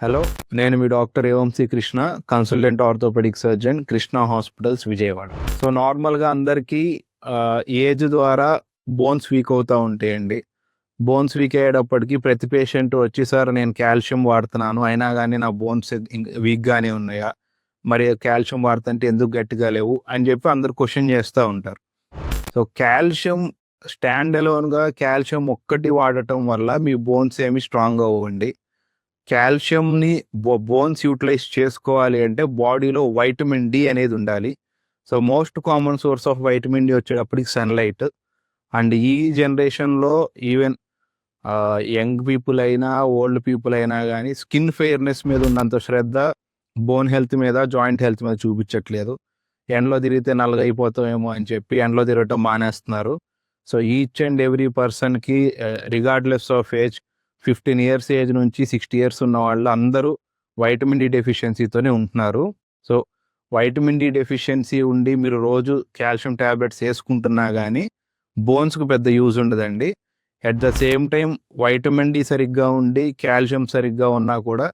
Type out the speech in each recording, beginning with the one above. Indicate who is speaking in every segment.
Speaker 1: Hello, నేను మీ doctor ఏవంశీ Krishna, consultant orthopaedic surgeon, Krishna hospitals, Vijayawada. So నార్మల్గా అందరికీ ఏజ్ ద్వారా బోన్స్ వీక్ అవుతూ ఉంటాయండి. బోన్స్ వీక్ అయ్యేటప్పటికి ప్రతి పేషెంట్ వచ్చి, సార్ నేను కాల్షియం వాడుతున్నాను అయినా కానీ నా బోన్స్ వీక్గానే ఉన్నాయా, మరి కాల్షియం వాడుతుంటే ఎందుకు గట్టిగా లేవు అని చెప్పి అందరు క్వశ్చన్ చేస్తూ ఉంటారు. సో కాల్షియం స్టాండ్ అలోన్గా కాల్షియం ఒక్కటి వాడటం వల్ల మీ బోన్స్ ఏమి స్ట్రాంగ్ అవ్వండి. కాల్షియంని బోన్స్ యూటిలైజ్ చేసుకోవాలి అంటే బాడీలో వైటమిన్ డి అనేది ఉండాలి. So most common source of vitamin D వచ్చేటప్పటికి సన్లైట్. అండ్ ఈ జనరేషన్లో ఈవెన్ యంగ్ పీపుల్ అయినా ఓల్డ్ పీపుల్ అయినా కానీ స్కిన్ ఫెయిర్నెస్ మీద ఉన్నంత శ్రద్ధ బోన్ హెల్త్ మీద, జాయింట్ హెల్త్ మీద చూపించట్లేదు. ఎండలో తిరిగితే నల్లగైపోతామేమో అని చెప్పి ఎండలో తిరగటం మానేస్తున్నారు. సో ఈచ్ అండ్ ఎవ్రీ పర్సన్కి regardless of age, 15 years age నుంచి 60 ఇయర్స్ ఉన్న వాళ్ళు అందరూ వైటమిన్ డి డెఫిషియన్సీతోనే ఉంటున్నారు. సో వైటమిన్ డి డెఫిషియన్సీ ఉండి మీరు రోజు కాల్షియం ట్యాబ్లెట్స్ వేసుకుంటున్నా కానీ బోన్స్కు పెద్ద యూజ్ ఉండదండి. At the same time vitamin D సరిగ్గా ఉండి కాల్షియం సరిగ్గా ఉన్నా కూడా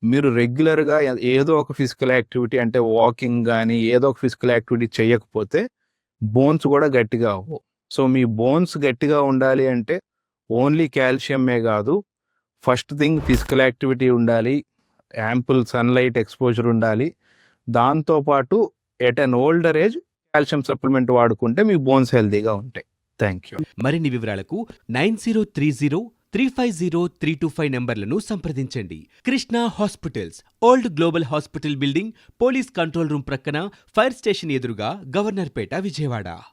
Speaker 1: మీరు రెగ్యులర్గా ఏదో ఒక ఫిజికల్ యాక్టివిటీ అంటే వాకింగ్ కానీ ఏదో ఒక ఫిజికల్ యాక్టివిటీ చేయకపోతే బోన్స్ కూడా గట్టిగా అవ్వవు. సో మీ బోన్స్ గట్టిగా ఉండాలి అంటే ఓన్లీ కాల్షియమే కాదు, ఫస్ట్ థింగ్ ఫిజికల్ యాక్టివిటీ ఉండాలి, యాంపుల్ సన్లైట్ ఎక్స్పోజర్ ఉండాలి. దాంతోపాటు at an older age calcium supplement వాడుకుంటే మీ బోన్స్ హెల్తీగా ఉంటాయి. Thank you.
Speaker 2: మరిన్ని వివరాలకు 9030-350-325 నంబర్లను సంప్రదించండి. Krishna hospitals, old global hospital building, police control room ప్రక్కన, ఫైర్ స్టేషన్ ఎదురుగా, గవర్నర్పేట, విజయవాడ.